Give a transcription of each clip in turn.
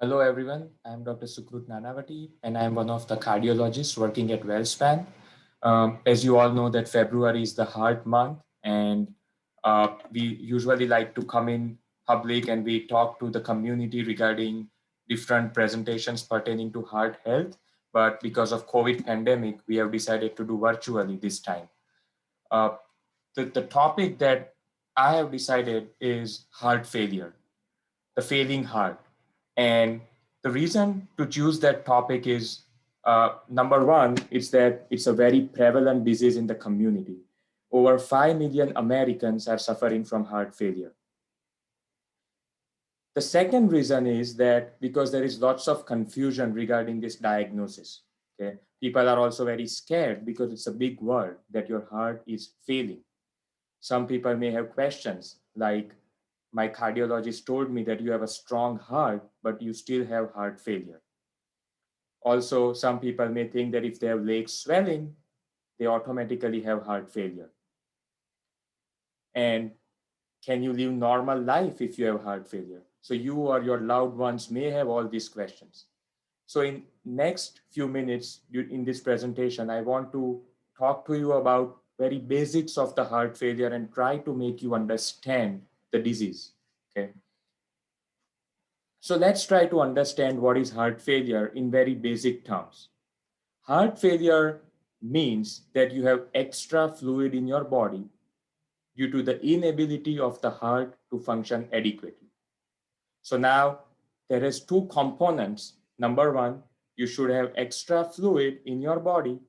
Hello everyone, I'm Dr. Sukrut Nanavati and I'm one of the cardiologists working at WellSpan. As you all know that February is the heart month and we usually like to come in public and we talk to the community regarding different presentations pertaining to heart health. But because of COVID pandemic, we have decided to do virtually this time. Uh, the topic that I have decided is heart failure, the failing heart. And the reason to choose that topic is number one, is that it's a very prevalent disease in the community. Over 5 million Americans are suffering from heart failure. The second reason is that because there is lots of confusion regarding this diagnosis. Okay, people are also very scared because it's a big word that your heart is failing. Some people may have questions like, my cardiologist told me that you have a strong heart, but you still have heart failure. Also, some people may think that if they have leg swelling, they automatically have heart failure. And can you live normal life if you have heart failure? So you or your loved ones may have all these questions. So in next few minutes in this presentation, I want to talk to you about very basics of the heart failure and try to make you understand the disease. Okay. So let's try to understand what is heart failure in very basic terms. Heart failure means that you have extra fluid in your body due to the inability of the heart to function adequately. So now there is two components. Number one, you should have extra fluid in your body,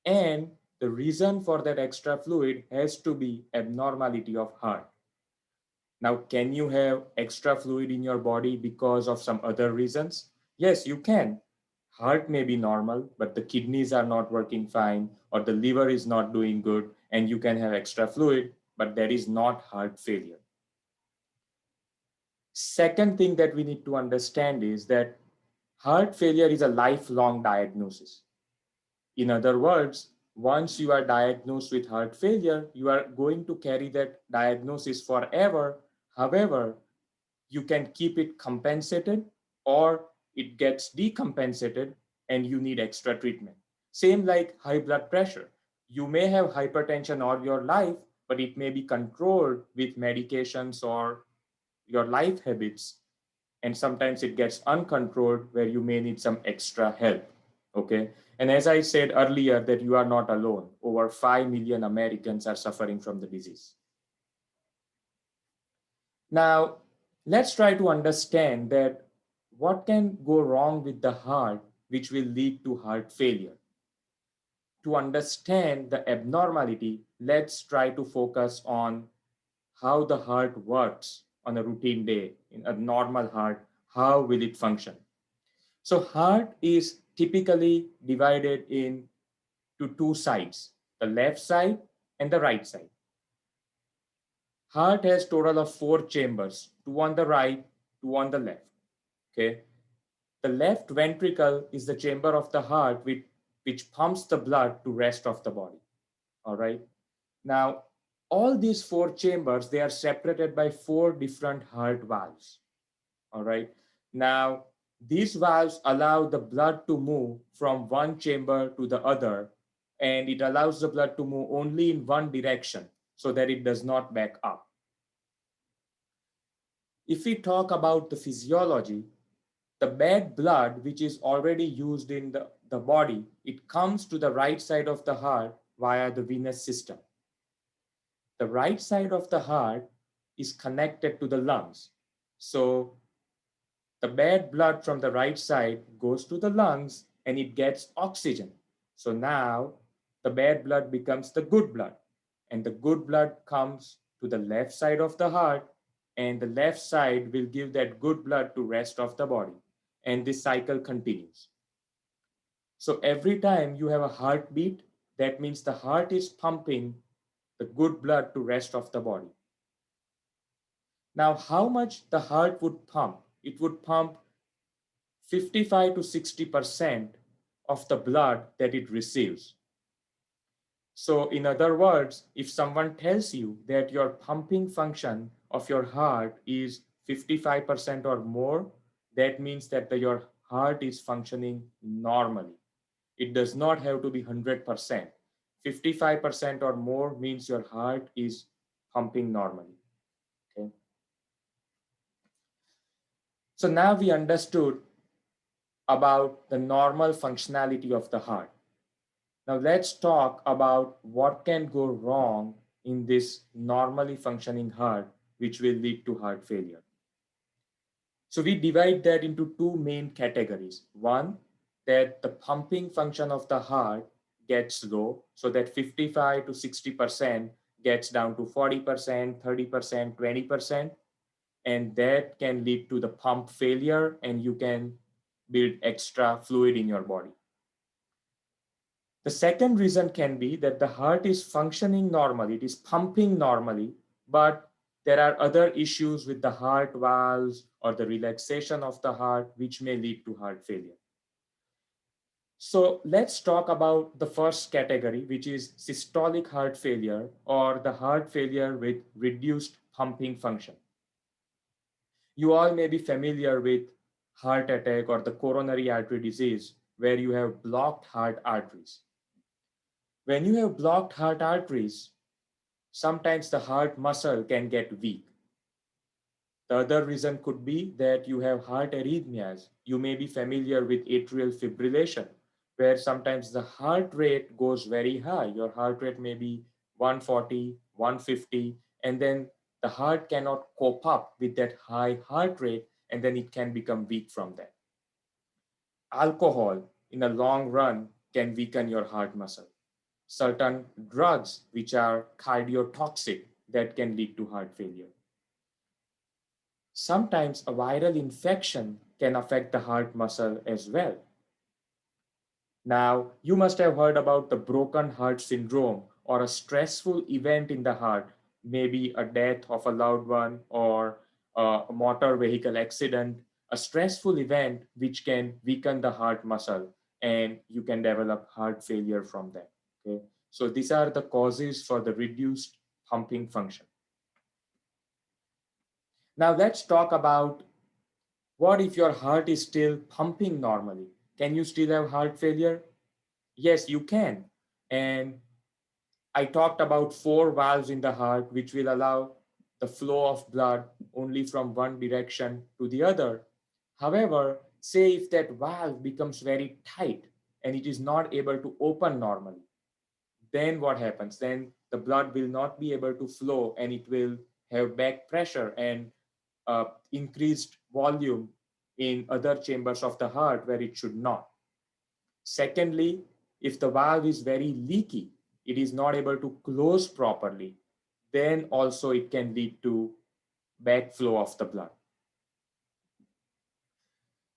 and the reason for that extra fluid has to be abnormality of heart. Now, can you have extra fluid in your body because of some other reasons? Yes, you can. Heart may be normal, but the kidneys are not working fine, or the liver is not doing good, and you can have extra fluid, but that is not heart failure. Second thing that we need to understand is that heart failure is a lifelong diagnosis. In other words, once you are diagnosed with heart failure, you are going to carry that diagnosis forever. However, you can keep it compensated or it gets decompensated and you need extra treatment. Same like high blood pressure. You may have hypertension all your life, but it may be controlled with medications or your life habits. And sometimes it gets uncontrolled where you may need some extra help. Okay. And as I said earlier, that you are not alone. Over 5 million Americans are suffering from the disease. Now, let's try to understand that what can go wrong with the heart which will lead to heart failure. To understand the abnormality, let's try to focus on how the heart works on a routine day. In a normal heart, how will it function? So heart is typically divided into two sides, the left side and the right side. Heart has total of 4 chambers, two on the right, two on the left. Okay. The left ventricle is the chamber of the heart which pumps the blood to rest of the body. All right. Now, all these 4 chambers, they are separated by 4 different heart valves. All right. Now, these valves allow the blood to move from one chamber to the other, and it allows the blood to move only in one direction so that it does not back up. If we talk about the physiology, the bad blood, which is already used in the body, it comes to the right side of the heart via the venous system. The right side of the heart is connected to the lungs. So the bad blood from the right side goes to the lungs and it gets oxygen. So now the bad blood becomes the good blood, and the good blood comes to the left side of the heart, and the left side will give that good blood to rest of the body, and this cycle continues. So every time you have a heartbeat, that means the heart is pumping the good blood to rest of the body. Now, how much the heart would pump? It would pump 55 to 60% of the blood that it receives. So in other words, if someone tells you that your pumping function of your heart is 55% or more, that means that your heart is functioning normally. It does not have to be 100%. 55% or more means your heart is pumping normally. Okay. So now we understood about the normal functionality of the heart. Now let's talk about what can go wrong in this normally functioning heart, which will lead to heart failure. So we divide that into two main categories. One, that the pumping function of the heart gets low, so that 55 to 60% gets down to 40%, 30%, 20%, and that can lead to the pump failure and you can build extra fluid in your body. The second reason can be that the heart is functioning normally, it is pumping normally, but there are other issues with the heart valves or the relaxation of the heart, which may lead to heart failure. So let's talk about the first category, which is systolic heart failure or the heart failure with reduced pumping function. You all may be familiar with heart attack or the coronary artery disease, where you have blocked heart arteries. When you have blocked heart arteries, sometimes the heart muscle can get weak. The other reason could be that you have heart arrhythmias. You may be familiar with atrial fibrillation, where sometimes the heart rate goes very high. Your heart rate may be 140, 150, and then the heart cannot cope up with that high heart rate, and then it can become weak from that. Alcohol, in the long run, can weaken your heart muscle. Certain drugs, which are cardiotoxic, that can lead to heart failure. Sometimes a viral infection can affect the heart muscle as well. Now, you must have heard about the broken heart syndrome or a stressful event in the heart, maybe a death of a loved one or a motor vehicle accident, a stressful event which can weaken the heart muscle and you can develop heart failure from that. Okay? So these are the causes for the reduced pumping function. Now let's talk about what if your heart is still pumping normally? Can you still have heart failure? Yes, you can. And I talked about 4 valves in the heart, which will allow the flow of blood only from one direction to the other. However, say if that valve becomes very tight and it is not able to open normally, then what happens? Then the blood will not be able to flow and it will have back pressure and increased volume in other chambers of the heart where it should not. Secondly, if the valve is very leaky, it is not able to close properly, then also it can lead to backflow of the blood.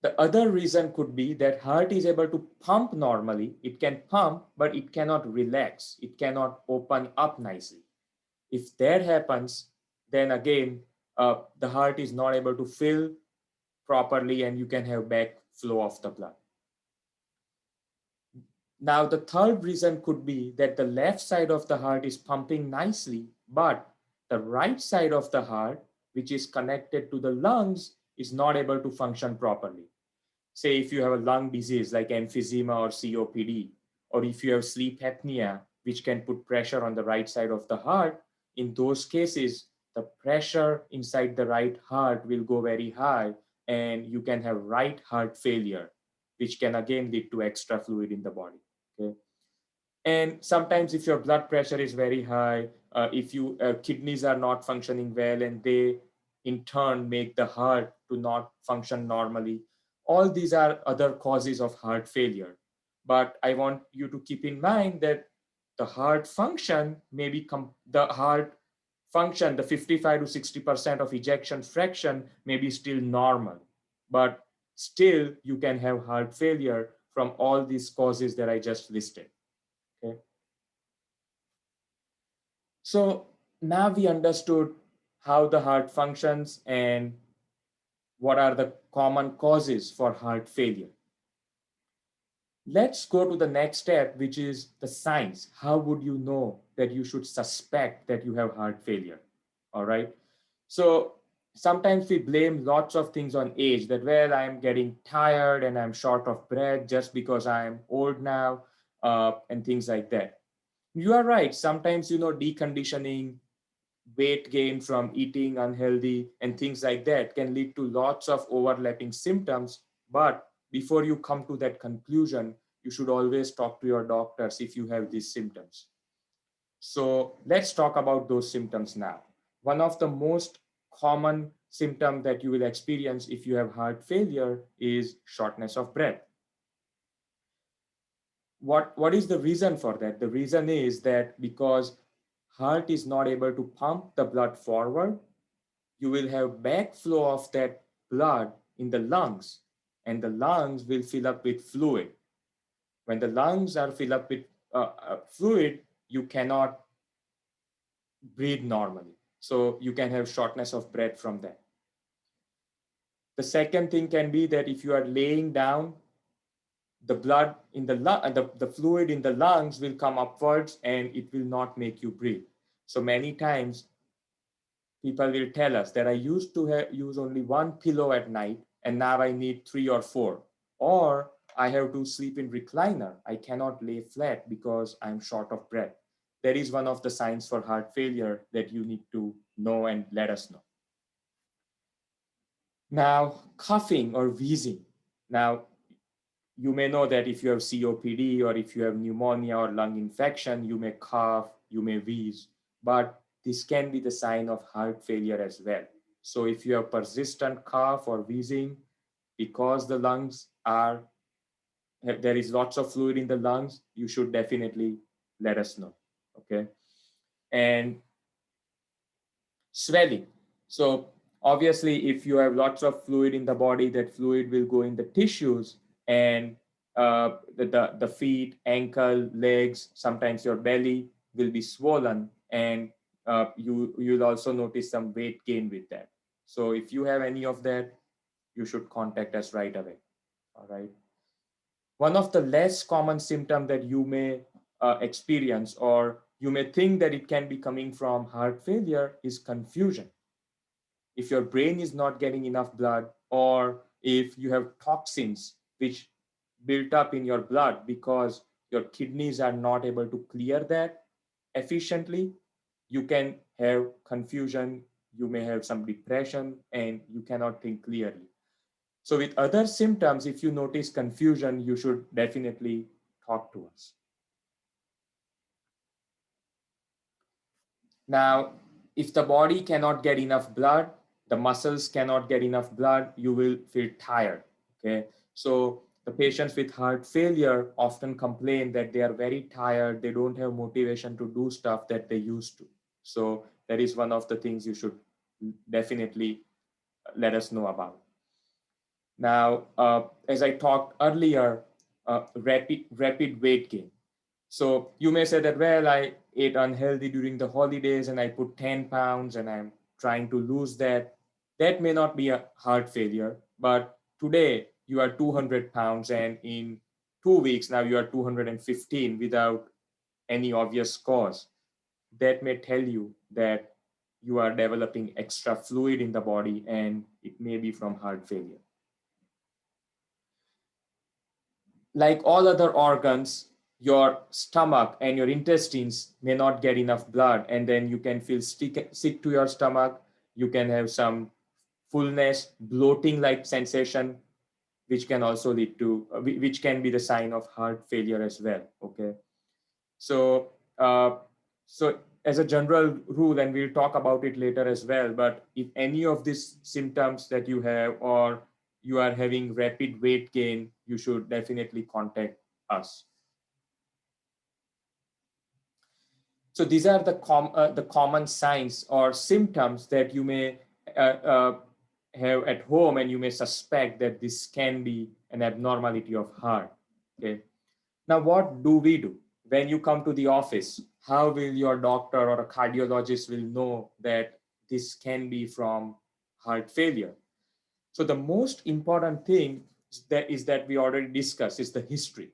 The other reason could be that heart is able to pump normally. It can pump, but it cannot relax. It cannot open up nicely. If that happens, then again, the heart is not able to fill properly and you can have backflow of the blood. Now, the third reason could be that the left side of the heart is pumping nicely, but the right side of the heart, which is connected to the lungs, is not able to function properly. Say if you have a lung disease like emphysema or COPD, or if you have sleep apnea, which can put pressure on the right side of the heart, in those cases, the pressure inside the right heart will go very high and you can have right heart failure, which can again lead to extra fluid in the body. Okay. And sometimes if your blood pressure is very high, if you kidneys are not functioning well and they in turn make the heart to not function normally, all these are other causes of heart failure. But I want you to keep in mind that the heart function may be the heart function, the 55 to 60% of ejection fraction may be still normal, but still you can have heart failure from all these causes that I just listed. Okay. So now we understood how the heart functions and what are the common causes for heart failure. Let's go to the next step, which is the signs. How would you know that you should suspect that you have heart failure? All right. So sometimes we blame lots of things on age, that, well, I'm getting tired and I'm short of breath just because I'm old now, and things like that. You are right. Sometimes, deconditioning, weight gain from eating unhealthy, and things like that can lead to lots of overlapping symptoms. But before you come to that conclusion, you should always talk to your doctors if you have these symptoms. So let's talk about those symptoms now. One of the most common symptom that you will experience if you have heart failure is shortness of breath. What is the reason for that? The reason is that because heart is not able to pump the blood forward, you will have backflow of that blood in the lungs, and the lungs will fill up with fluid. When the lungs are filled up with fluid, you cannot breathe normally. So you can have shortness of breath from that. The second thing can be that if you are laying down, the blood in the lung, the fluid in the lungs will come upwards and it will not make you breathe. So many times people will tell us that I used to use only one pillow at night and now I need 3 or 4. Or I have to sleep in recliner. I cannot lay flat because I'm short of breath. That is one of the signs for heart failure that you need to know and let us know. Now, coughing or wheezing. Now, you may know that if you have COPD or if you have pneumonia or lung infection, you may cough, you may wheeze, but this can be the sign of heart failure as well. So if you have persistent cough or wheezing, because the lungs are, there is lots of fluid in the lungs, you should definitely let us know, okay? And swelling. So obviously, if you have lots of fluid in the body, that fluid will go in the tissues, and the feet, ankle, legs, sometimes your belly will be swollen, and you'll also notice some weight gain with that. So if you have any of that, you should contact us right away. All right. One of the less common symptoms that you may experience, or you may think that it can be coming from heart failure, is confusion. If your brain is not getting enough blood, or if you have toxins which built up in your blood because your kidneys are not able to clear that efficiently, you can have confusion, you may have some depression, and you cannot think clearly. So with other symptoms, if you notice confusion, you should definitely talk to us. Now, if the body cannot get enough blood, the muscles cannot get enough blood, you will feel tired. Okay. So the patients with heart failure often complain that they are very tired. They don't have motivation to do stuff that they used to. So that is one of the things you should definitely let us know about. Now, as I talked earlier, rapid weight gain. So you may say that, well, I ate unhealthy during the holidays and I put 10 pounds and I'm trying to lose that. That may not be a heart failure, but today you are 200 pounds and in 2 weeks now you are 215 without any obvious cause. That may tell you that you are developing extra fluid in the body and it may be from heart failure. Like all other organs, your stomach and your intestines may not get enough blood, and then you can feel sick to your stomach. You can have some fullness, bloating like sensation, which can also lead to, which can be the sign of heart failure as well. Okay. So, so as a general rule, and we'll talk about it later as well, but if any of these symptoms that you have, or you are having rapid weight gain, you should definitely contact us. So these are the common signs or symptoms that you may have at home, and you may suspect that this can be an abnormality of heart. Okay. Now, what do we do? When you come to the office, how will your doctor or a cardiologist will know that this can be from heart failure? So the most important thing that we already discussed is the history.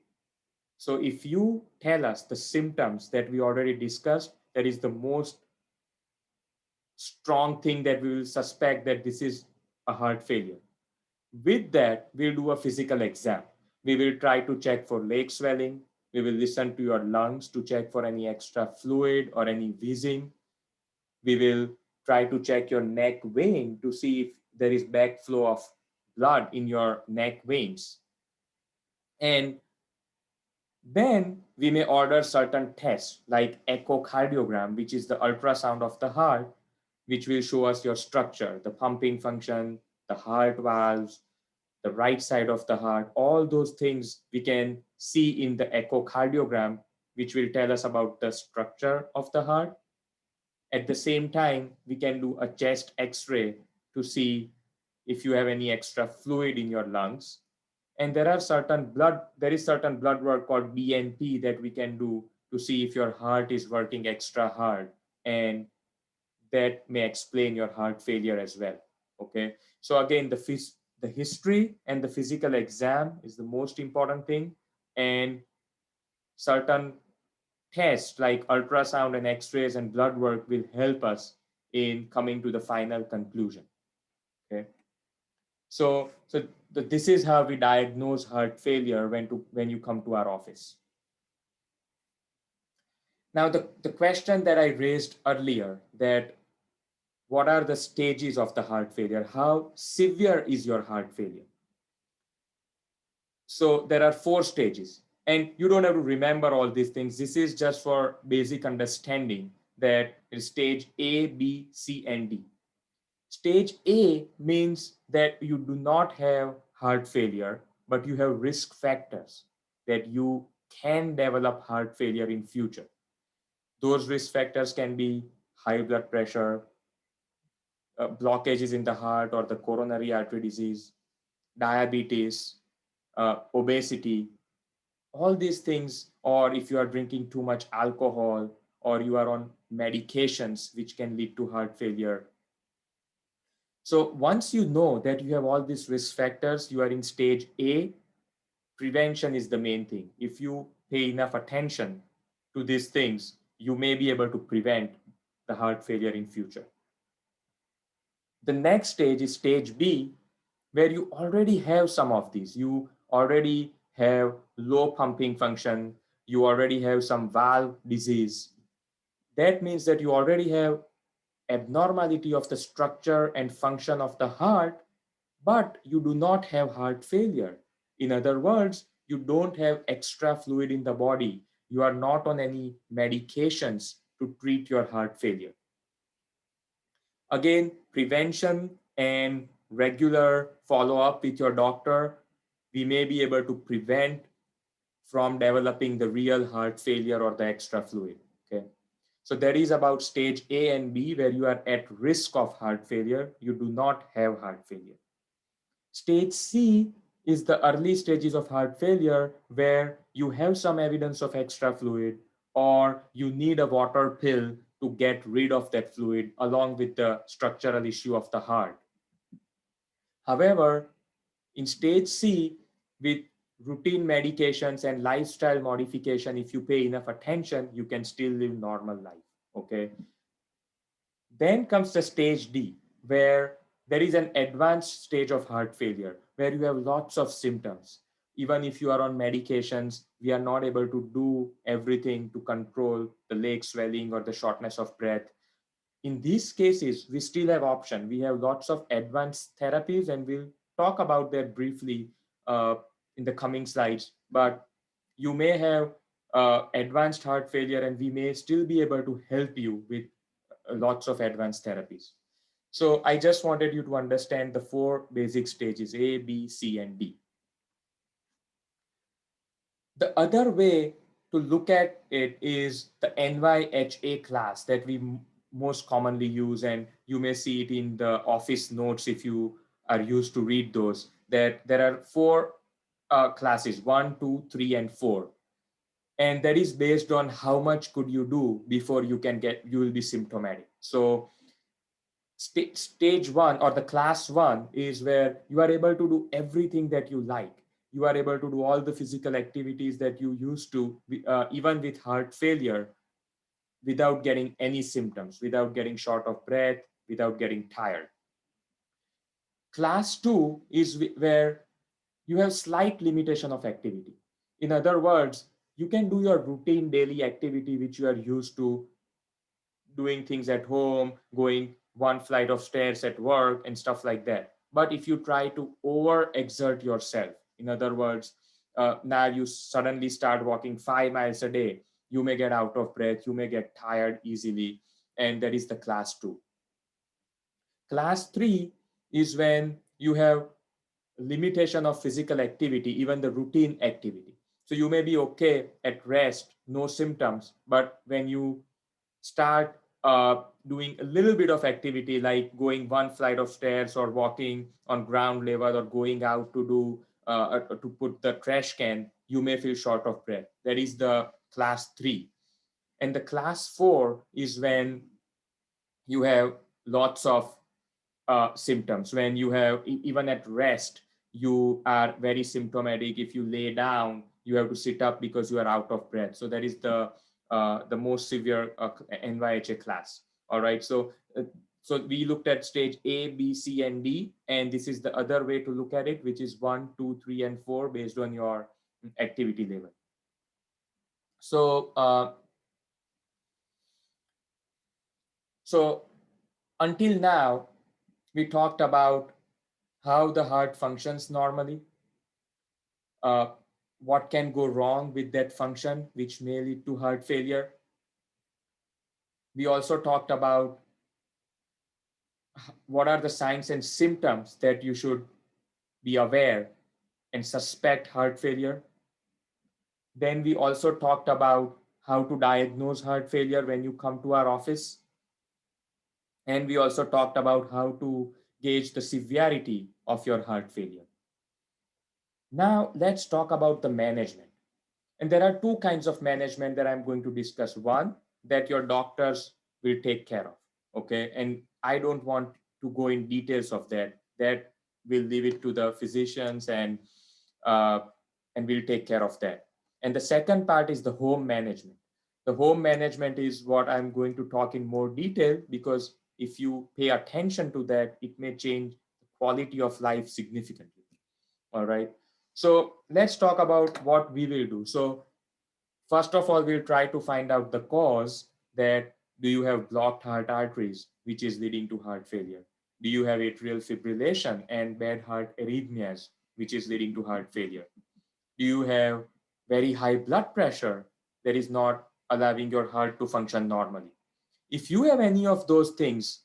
So if you tell us the symptoms that we already discussed, that is the most strong thing that we will suspect that this is a heart failure. With that, we'll do a physical exam. We will try to check for leg swelling. We will listen to your lungs to check for any extra fluid or any wheezing. We will try to check your neck vein to see if there is backflow of blood in your neck veins. And then we may order certain tests like echocardiogram, which is the ultrasound of the heart, which will show us your structure, the pumping function, the heart valves, the right side of the heart. All those things we can see in the echocardiogram, which will tell us about the structure of the heart. At the same time, we can do a chest x-ray to see if you have any extra fluid in your lungs. And there is certain blood work called BNP that we can do to see if your heart is working extra hard, and that may explain your heart failure as well. Okay, so again, the history and the physical exam is the most important thing, and certain tests like ultrasound and x-rays and blood work will help us in coming to the final conclusion. Okay, this is how we diagnose heart failure when you come to our office. Now, the question that I raised earlier, that what are the stages of the heart failure? How severe is your heart failure? So there are 4 stages, and you don't have to remember all these things. This is just for basic understanding that is stage A, B, C, and D. Stage A means that you do not have heart failure, but you have risk factors that you can develop heart failure in future. Those risk factors can be high blood pressure, blockages in the heart or the coronary artery disease, diabetes, obesity, all these things, or if you are drinking too much alcohol or you are on medications which can lead to heart failure. So once you know that you have all these risk factors, you are in stage A, prevention is the main thing. If you pay enough attention to these things, you may be able to prevent the heart failure in future. The next stage is stage B, where you already have some of these. You already have low pumping function. You already have some valve disease. That means that you already have abnormality of the structure and function of the heart, but you do not have heart failure. In other words, you don't have extra fluid in the body. You are not on any medications to treat your heart failure. Again, prevention and regular follow-up with your doctor, we may be able to prevent from developing the real heart failure or the extra fluid. Okay. So that is about stage A and B, where you are at risk of heart failure. You do not have heart failure. Stage C is the early stages of heart failure, where you have some evidence of extra fluid, or you need a water pill to get rid of that fluid along with the structural issue of the heart. However, in stage C, with routine medications and lifestyle modification, if you pay enough attention, you can still live normal life. Okay. Then comes the stage D, where there is an advanced stage of heart failure, where you have lots of symptoms. Even if you are on medications, we are not able to do everything to control the leg swelling or the shortness of breath. In these cases, we still have option. We have lots of advanced therapies, and we'll talk about that briefly in the coming slides. But you may have advanced heart failure, and we may still be able to help you with lots of advanced therapies. So I just wanted you to understand the 4 basic stages, A, B, C, and D. The other way to look at it is the NYHA class that we most commonly use, and you may see it in the office notes if you are used to read those, that there are 4 classes, 1, 2, 3, and 4. And that is based on how much could you do before you will be symptomatic. So stage 1 or the class 1 is where you are able to do everything that you like. You are able to do all the physical activities that you used to, even with heart failure. without getting any symptoms, without getting short of breath, without getting tired. Class 2 is where you have slight limitation of activity. In other words, you can do your routine daily activity which you are used to doing things at home, going one flight of stairs at work and stuff like that. But if you try to overexert yourself, in other words, now you suddenly start walking 5 miles a day, you may get out of breath, you may get tired easily, and that is the class 2. Class 3 is when you have limitation of physical activity, even the routine activity. So you may be okay at rest, no symptoms, but when you start doing a little bit of activity like going one flight of stairs or walking on ground level or going out to do to put the trash can, you may feel short of breath. That is the class 3. And the class 4 is when you have lots of symptoms. When you have, even at rest, you are very symptomatic. If you lay down, you have to sit up because you are out of breath. So that is the most severe NYHA class. All right. So we looked at stage A, B, C, and D, and this is the other way to look at it, which is 1, 2, 3, and 4 based on your activity level. So until now, we talked about how the heart functions normally, uh, what can go wrong with that function, which may lead to heart failure. We also talked about what are the signs and symptoms that you should be aware and suspect heart failure. Then we also talked about how to diagnose heart failure when you come to our office. And we also talked about how to gauge the severity of your heart failure. Now let's talk about the management. And there are two kinds of management that I'm going to discuss. One, that your doctors will take care of. Okay. And I don't want to go in details of that. That will leave it to the physicians uh, and we'll take care of that. And the second part is the home management. The home management is what I'm going to talk in more detail, because if you pay attention to that, it may change the quality of life significantly. All right. So let's talk about what we will do. So first of all, we'll try to find out the cause. That do you have blocked heart arteries, which is leading to heart failure? Do you have atrial fibrillation and bad heart arrhythmias, which is leading to heart failure? Do you have very high blood pressure that is not allowing your heart to function normally? If you have any of those things,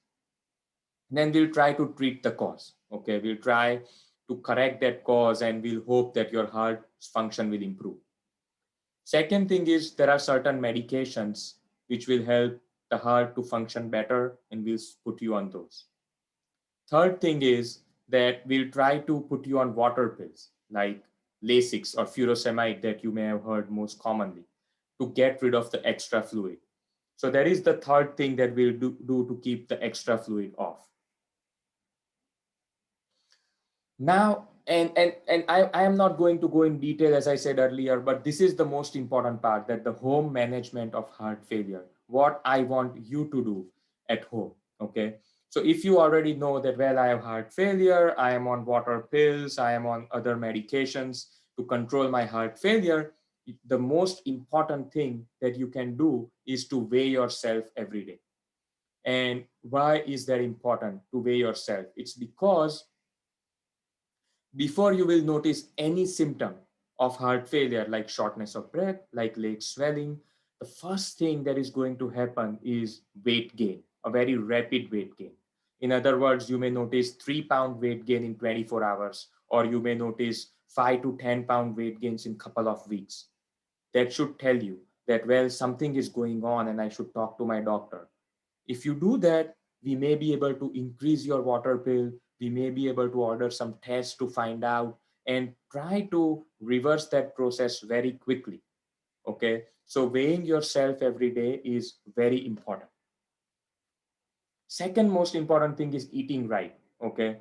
then we'll try to treat the cause. Okay, we'll try to correct that cause and we'll hope that your heart function will improve. Second thing is there are certain medications which will help the heart to function better, and we'll put you on those. Third thing is that we'll try to put you on water pills like Lasix or furosemide that you may have heard most commonly, to get rid of the extra fluid. So that is the third thing that we'll do to keep the extra fluid off. Now, I am not going to go in detail, as I said earlier, but this is the most important part, that the home management of heart failure, what I want you to do at home. Okay. So if you already know that, well, I have heart failure, I am on water pills, I am on other medications to control my heart failure, the most important thing that you can do is to weigh yourself every day. And why is that important to weigh yourself? It's because before you will notice any symptom of heart failure, like shortness of breath, like leg swelling, the first thing that is going to happen is weight gain, a very rapid weight gain. In other words, you may notice 3-pound weight gain in 24 hours, or you may notice 5 to 10-pound weight gains in a couple of weeks. That should tell you that, well, something is going on and I should talk to my doctor. If you do that, we may be able to increase your water pill. We may be able to order some tests to find out and try to reverse that process very quickly. Okay. So weighing yourself every day is very important. Second most important thing is eating right. Okay.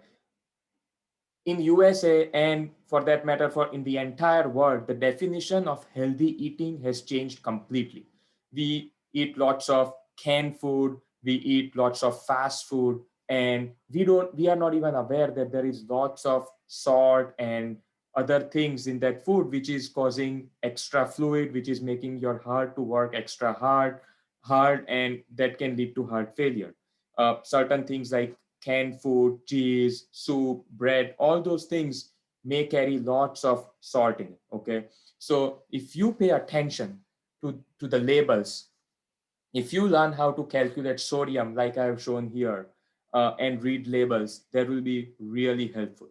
In USA, and for that matter, for in the entire world, the definition of healthy eating has changed completely. We eat lots of canned food, we eat lots of fast food, and we are not even aware that there is lots of salt and other things in that food which is causing extra fluid, which is making your heart to work extra hard, and that can lead to heart failure. Certain things like canned food, cheese, soup, bread, all those things may carry lots of salt in it. Okay, so if you pay attention to the labels, if you learn how to calculate sodium like I have shown here, and read labels, that will be really helpful.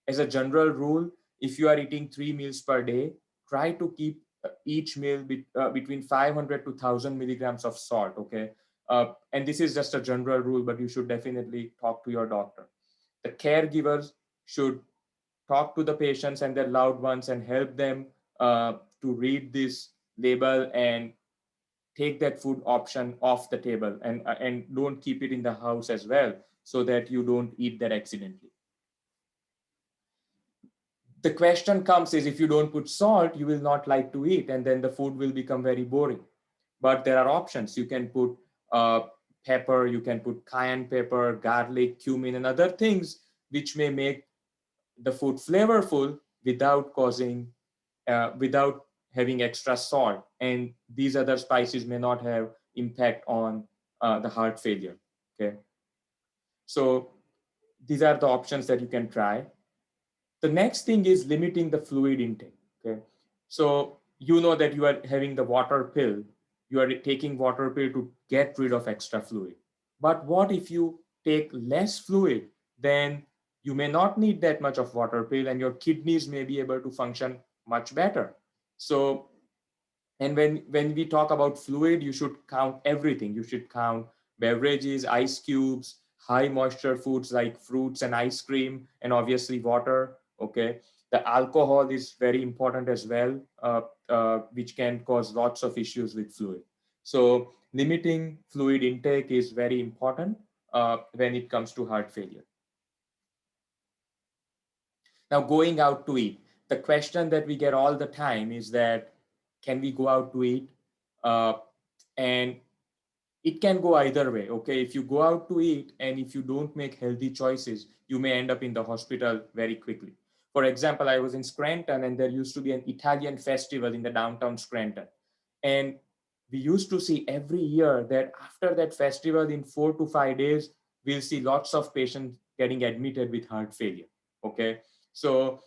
As a general rule, if you are eating 3 meals per day, try to keep each meal between 500 to 1000 milligrams of salt. Okay, and this is just a general rule, but you should definitely talk to your doctor. The caregivers should talk to the patients and their loved ones and help them to read this label and take that food option off the table, and don't keep it in the house as well, so that you don't eat that accidentally. The question comes is, if you don't put salt, you will not like to eat, and then the food will become very boring. But there are options. You can put pepper, you can put cayenne pepper, garlic, cumin, and other things which may make the food flavorful without causing without having extra salt, and these other spices may not have impact on the heart failure. Okay, so these are the options that you can try. The next thing is limiting the fluid intake. Okay, so you know that you are having the water pill, you are taking water pill to get rid of extra fluid. But what if you take less fluid? Then you may not need that much of water pill, and your kidneys may be able to function much better. So, and when we talk about fluid, you should count everything. You should count beverages, ice cubes, high moisture foods like fruits and ice cream, and obviously water. Okay, the alcohol is very important as well, which can cause lots of issues with fluid. So limiting fluid intake is very important when it comes to heart failure. Now, going out to eat, the question that we get all the time is that, can we go out to eat? Uh, and it can go either way. Okay, if you go out to eat and if you don't make healthy choices, you may end up in the hospital very quickly. For example, I was in Scranton, and there used to be an Italian festival in the downtown Scranton, and we used to see every year that after that festival, in 4 to 5 days, we'll see lots of patients getting admitted with heart failure. Okay, so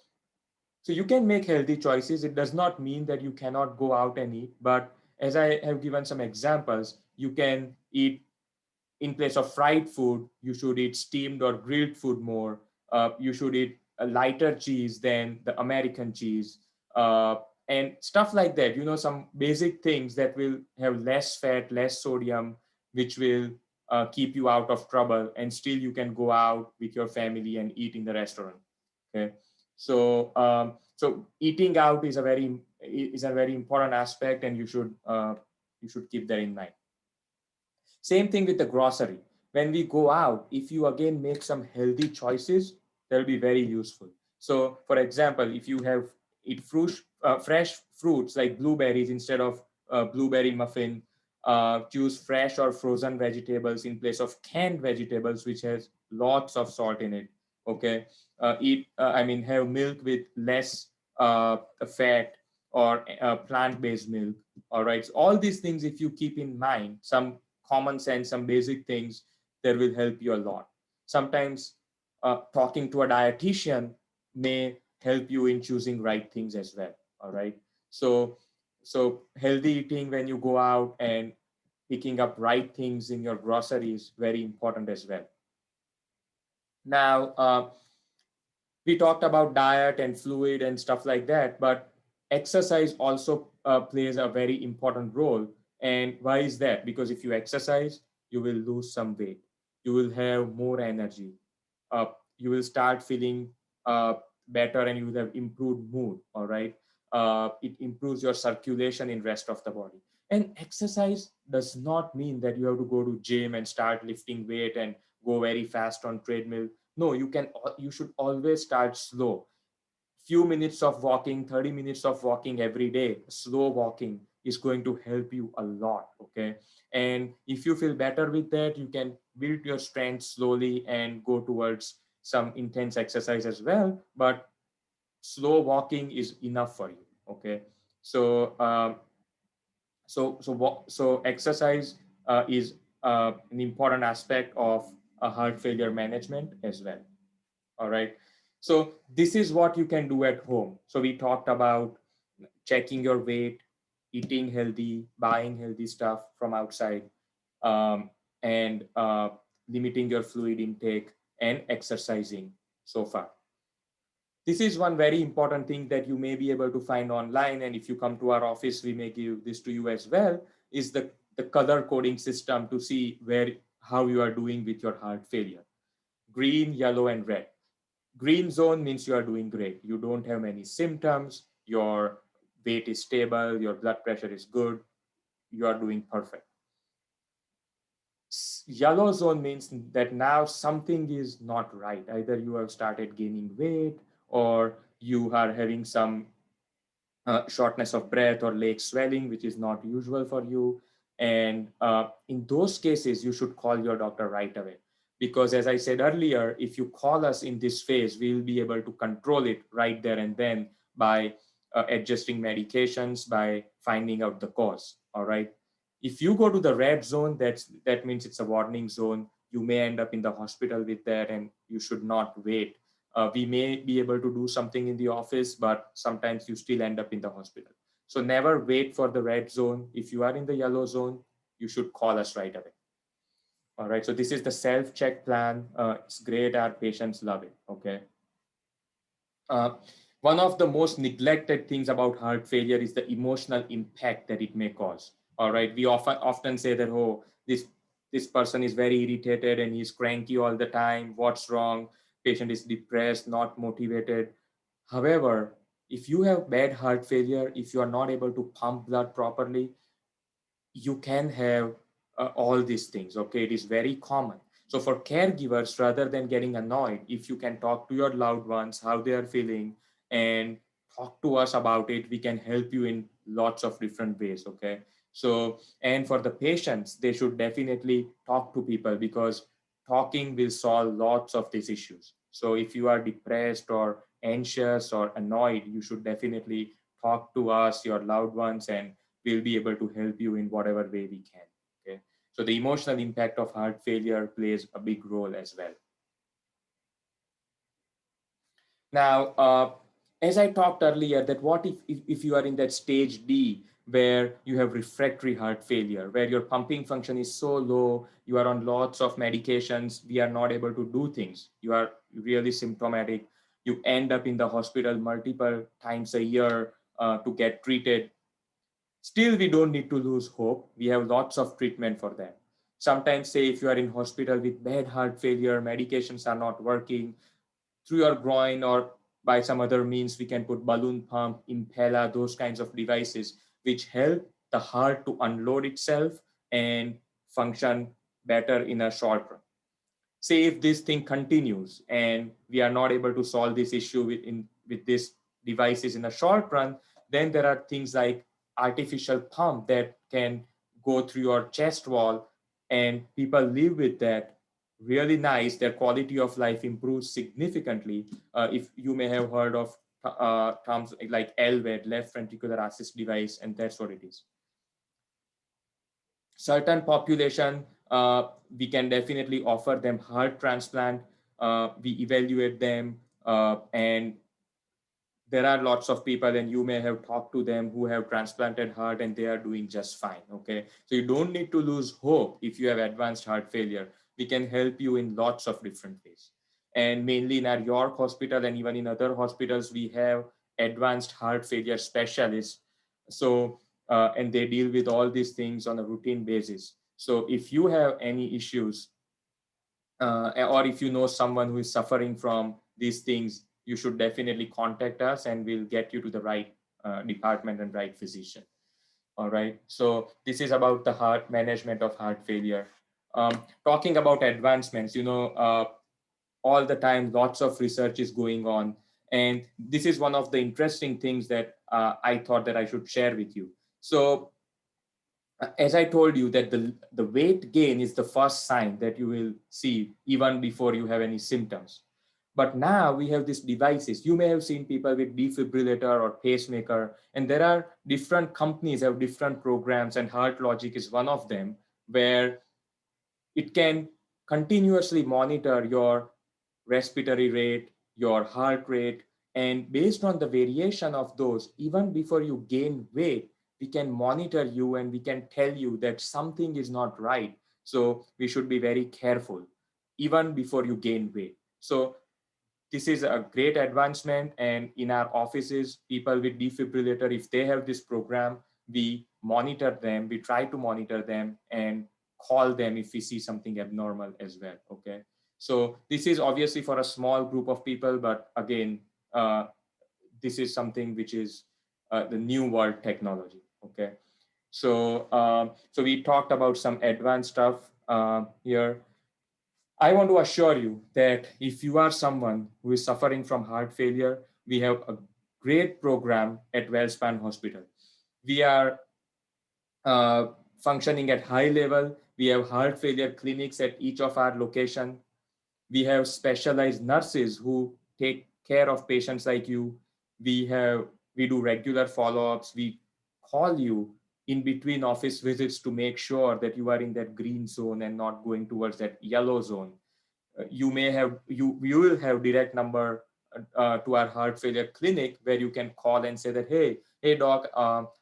you can make healthy choices. It does not mean that you cannot go out and eat, but as I have given some examples, you can eat, in place of fried food, you should eat steamed or grilled food more. You should eat a lighter cheese than the American cheese, uh, and stuff like that. Some basic things that will have less fat, less sodium, which will keep you out of trouble, and still you can go out with your family and eat in the restaurant. Okay, so eating out is a very important aspect, and you should keep that in mind. Same thing with the grocery. When we go out, if you again make some healthy choices, they'll be very useful. So, for example, if you have eat fresh fruits like blueberries instead of blueberry muffin, choose fresh or frozen vegetables in place of canned vegetables, which has lots of salt in it. Okay, have milk with less fat, or plant-based milk. All right, so all these things, if you keep in mind, some common sense, some basic things, that will help you a lot. Sometimes talking to a dietitian may help you in choosing right things as well. All right. So healthy eating when you go out, and picking up right things in your grocery is very important as well. Now, we talked about diet and fluid and stuff like that, but exercise also plays a very important role. And why is that? Because if you exercise, you will lose some weight, you will have more energy, uh, you will start feeling better, and you will have improved mood. All right, it improves your circulation in rest of the body. And exercise does not mean that you have to go to gym and start lifting weight and go very fast on treadmill. No, you should always start slow. Few minutes of walking, 30 minutes of walking every day, slow walking, is going to help you a lot. Okay. And if you feel better with that, you can build your strength slowly and go towards some intense exercise as well. But slow walking is enough for you. Okay. So, so exercise is an important aspect of a heart failure management as well. All right. So this is what you can do at home. So we talked about checking your weight, eating healthy, buying healthy stuff from outside, and limiting your fluid intake and exercising so far. This is one very important thing that you may be able to find online. And if you come to our office, we may give this to you as well, is the color coding system to see how you are doing with your heart failure. Green, yellow, and red. Green zone means you are doing great. You don't have many symptoms. Your weight is stable. Your blood pressure is good. You are doing perfect. Yellow zone means that now something is not right. Either you have started gaining weight, or you are having some shortness of breath or leg swelling, which is not usual for you. And in those cases, you should call your doctor right away. Because as I said earlier, if you call us in this phase, we'll be able to control it right there and then by adjusting medications, by finding out the cause. All right. If you go to the red zone, that means it's a warning zone. You may end up in the hospital with that, and you should not wait. We may be able to do something in the office, but sometimes you still end up in the hospital. So never wait for the red zone. If you are in the yellow zone, you should call us right away. All right. So this is the self-check plan. It's great. Our patients love it. Okay. Uh, One of the most neglected things about heart failure is the emotional impact that it may cause. All right. We often say that, oh, this person is very irritated and he's cranky all the time. What's wrong? Patient is depressed, not motivated. However, if you have bad heart failure, if you are not able to pump blood properly, you can have all these things. Okay, it is very common. So for caregivers, rather than getting annoyed, if you can talk to your loved ones how they are feeling and talk to us about it, we can help you in lots of different ways. Okay. So, and for the patients, they should definitely talk to people, because talking will solve lots of these issues. So if you are depressed or anxious or annoyed, you should definitely talk to us, your loved ones, and we'll be able to help you in whatever way we can. Okay. So the emotional impact of heart failure plays a big role as well. Now, as I talked earlier, that what if you are in that stage D, where you have refractory heart failure, where your pumping function is so low, you are on lots of medications, we are not able to do things, you are really symptomatic, you end up in the hospital multiple times a year to get treated. Still, we don't need to lose hope. We have lots of treatment for that. Sometimes, say, if you are in hospital with bad heart failure, medications are not working, through your groin or by some other means, we can put balloon pump, impella, those kinds of devices, which help the heart to unload itself and function better in a short run. Say if this thing continues and we are not able to solve this issue with these devices in a short run, then there are things like artificial pump that can go through your chest wall, and people live with that really nice. Their quality of life improves significantly. If you may have heard of terms like LVAD, left ventricular assist device, and that's what it is. Certain population, we can definitely offer them heart transplant. We evaluate them, and there are lots of people, and you may have talked to them, who have transplanted heart and they are doing just fine. Okay, so you don't need to lose hope. If you have advanced heart failure, we can help you in lots of different ways. And mainly in our York hospital and even in other hospitals, we have advanced heart failure specialists. So and they deal with all these things on a routine basis. So if you have any issues, or if you know someone who is suffering from these things, you should definitely contact us and we'll get you to the right department and right physician. All right. So this is about the heart management of heart failure. Talking about advancements, all the time, lots of research is going on. And this is one of the interesting things that I thought that I should share with you. So As I told you that the weight gain is the first sign that you will see even before you have any symptoms. But now we have these devices. You may have seen people with defibrillator or pacemaker, and there are different companies have different programs, and Heart Logic is one of them, where it can continuously monitor your respiratory rate, your heart rate, and based on the variation of those, even before you gain weight, we can monitor you and we can tell you that something is not right. So we should be very careful even before you gain weight. So this is a great advancement, and in our offices, people with defibrillator, if they have this program, we monitor them, we try to monitor them and call them if we see something abnormal as well. Okay, so this is obviously for a small group of people, but again, this is something which is the new world technology. Okay, so we talked about some advanced stuff here. I want to assure you that if you are someone who is suffering from heart failure, we have a great program at WellSpan Hospital. We are uh, functioning at high level. We have heart failure clinics at each of our location. We have specialized nurses who take care of patients like you. We do regular follow-ups. We call you in between office visits to make sure that you are in that green zone and not going towards that yellow zone. You will have direct number to our heart failure clinic where you can call and say that, hey doc,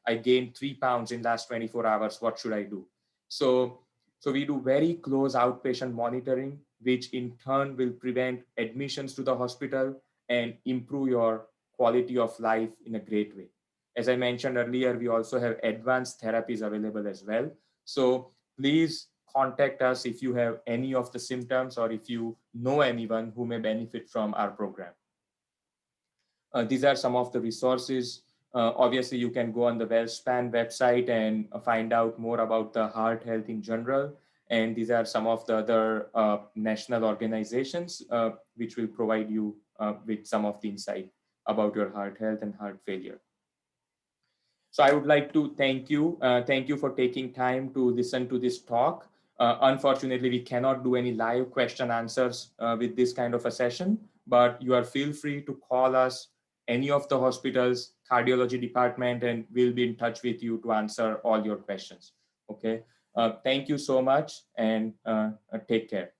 I gained 3 pounds in last 24 hours, what should I do? So so we do very close outpatient monitoring, which in turn will prevent admissions to the hospital and improve your quality of life in a great way. As I mentioned earlier, we also have advanced therapies available as well. So please contact us if you have any of the symptoms or if you know anyone who may benefit from our program. These are some of the resources. Obviously, you can go on the WellSpan website and find out more about the heart health in general. And these are some of the other national organizations which will provide you with some of the insight about your heart health and heart failure. So I would like to thank you. Thank you for taking time to listen to this talk. Unfortunately, we cannot do any live question answers with this kind of a session, but you are feel free to call us, any of the hospitals, cardiology department, and we'll be in touch with you to answer all your questions. Okay. Thank you so much and take care.